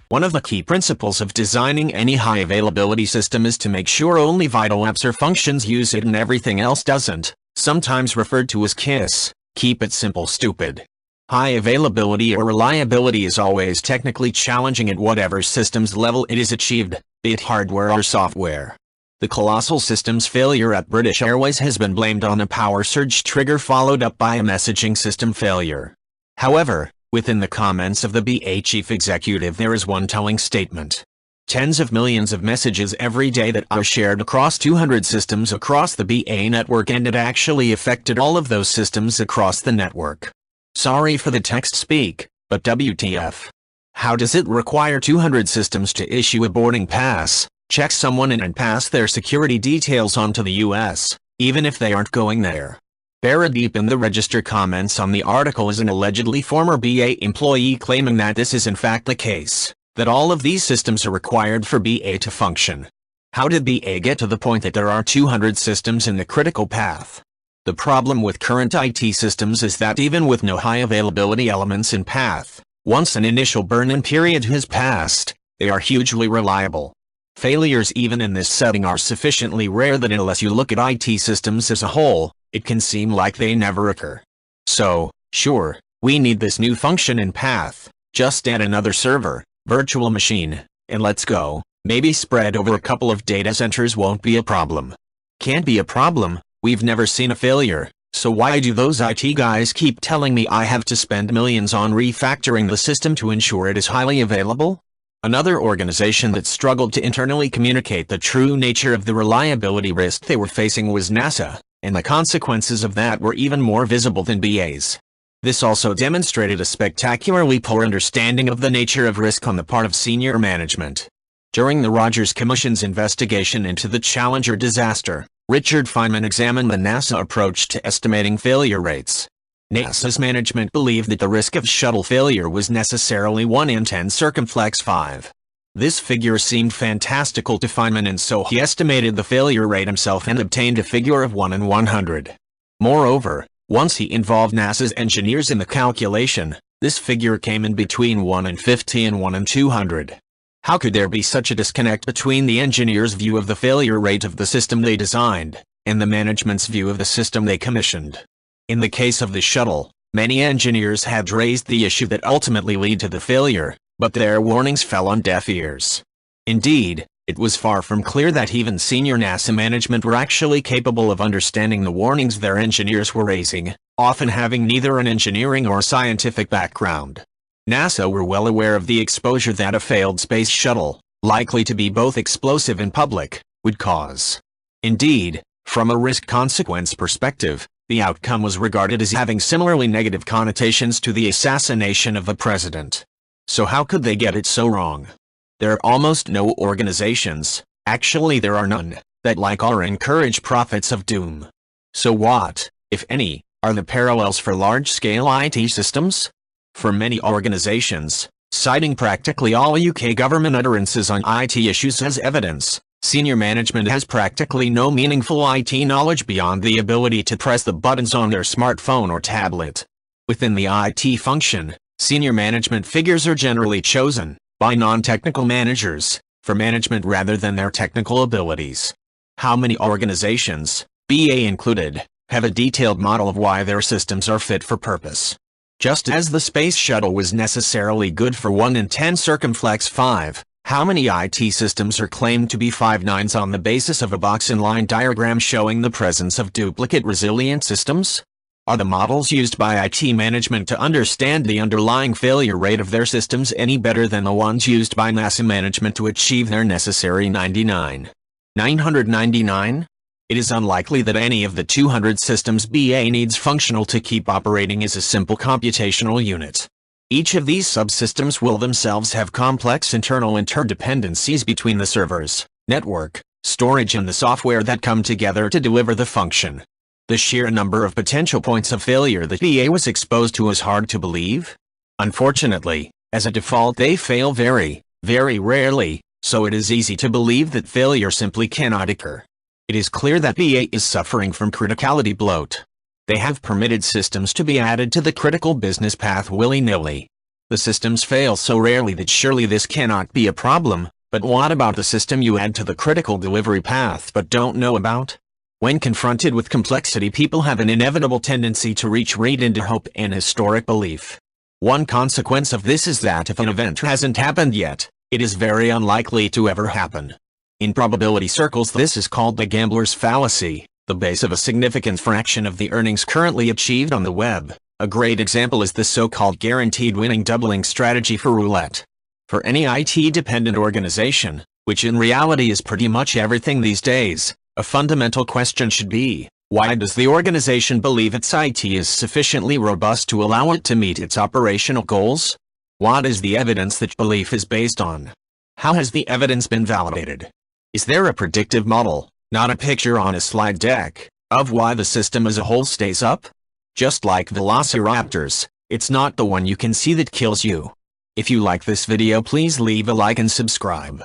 One of the key principles of designing any high-availability system is to make sure only vital apps or functions use it and everything else doesn't, sometimes referred to as KISS. Keep it simple, stupid. High availability or reliability is always technically challenging at whatever systems level it is achieved, be it hardware or software. The colossal system's failure at British Airways has been blamed on a power surge trigger followed up by a messaging system failure. However, within the comments of the BA chief executive there is one telling statement. Tens of millions of messages every day that are shared across 200 systems across the BA network, and it actually affected all of those systems across the network. Sorry for the text speak, but WTF. How does it require 200 systems to issue a boarding pass, check someone in and pass their security details on to the US, even if they aren't going there? Buried deep in the register comments on the article is an allegedly former BA employee claiming that this is in fact the case, that all of these systems are required for BA to function. How did BA get to the point that there are 200 systems in the critical path? The problem with current IT systems is that even with no high availability elements in path, once an initial burn-in period has passed, they are hugely reliable. Failures even in this setting are sufficiently rare that unless you look at IT systems as a whole, it can seem like they never occur. So, sure, we need this new function in path, just add another server, virtual machine, and let's go. Maybe spread over a couple of data centers won't be a problem. Can't be a problem, we've never seen a failure, so why do those IT guys keep telling me I have to spend millions on refactoring the system to ensure it is highly available? Another organization that struggled to internally communicate the true nature of the reliability risk they were facing was NASA, and the consequences of that were even more visible than BA's. This also demonstrated a spectacularly poor understanding of the nature of risk on the part of senior management. During the Rogers Commission's investigation into the Challenger disaster, Richard Feynman examined the NASA approach to estimating failure rates. NASA's management believed that the risk of shuttle failure was necessarily 1 in 10 circumflex 5. This figure seemed fantastical to Feynman, and so he estimated the failure rate himself and obtained a figure of 1 in 100. Moreover, once he involved NASA's engineers in the calculation, this figure came in between 1 in 50 and 1 in 200. How could there be such a disconnect between the engineers' view of the failure rate of the system they designed, and the management's view of the system they commissioned? In the case of the shuttle, many engineers had raised the issue that ultimately led to the failure, but their warnings fell on deaf ears. Indeed, it was far from clear that even senior NASA management were actually capable of understanding the warnings their engineers were raising, often having neither an engineering or scientific background. NASA were well aware of the exposure that a failed space shuttle, likely to be both explosive and public, would cause. Indeed, from a risk-consequence perspective, the outcome was regarded as having similarly negative connotations to the assassination of a president. So how could they get it so wrong? There are almost no organizations, actually there are none, that like or encourage prophets of doom. So what, if any, are the parallels for large-scale IT systems? For many organizations, citing practically all UK government utterances on IT issues as evidence, senior management has practically no meaningful IT knowledge beyond the ability to press the buttons on their smartphone or tablet. Within the IT function, senior management figures are generally chosen, by non-technical managers, for management rather than their technical abilities. How many organizations, BA included, have a detailed model of why their systems are fit for purpose? Just as the space shuttle was necessarily good for 1 in 10 circumflex 5, how many IT systems are claimed to be 5 nines on the basis of a box and line diagram showing the presence of duplicate resilient systems? Are the models used by IT management to understand the underlying failure rate of their systems any better than the ones used by NASA management to achieve their necessary 999? It is unlikely that any of the 200 systems BA needs functional to keep operating as a simple computational unit. Each of these subsystems will themselves have complex internal interdependencies between the servers, network, storage and the software that come together to deliver the function. The sheer number of potential points of failure that BA was exposed to is hard to believe. Unfortunately, as a default they fail very, very rarely, so it is easy to believe that failure simply cannot occur. It is clear that BA is suffering from criticality bloat. They have permitted systems to be added to the critical business path willy-nilly. The systems fail so rarely that surely this cannot be a problem, but what about the system you add to the critical delivery path but don't know about? When confronted with complexity, people have an inevitable tendency to read into hope and historic belief. One consequence of this is that if an event hasn't happened yet, it is very unlikely to ever happen. In probability circles, this is called the gambler's fallacy, the base of a significant fraction of the earnings currently achieved on the web. A great example is the so-called guaranteed winning doubling strategy for roulette. For any IT-dependent organization, which in reality is pretty much everything these days, a fundamental question should be, why does the organization believe its IT is sufficiently robust to allow it to meet its operational goals? What is the evidence that belief is based on? How has the evidence been validated? Is there a predictive model, not a picture on a slide deck, of why the system as a whole stays up? Just like velociraptors, it's not the one you can see that kills you. If you like this video, please leave a like and subscribe.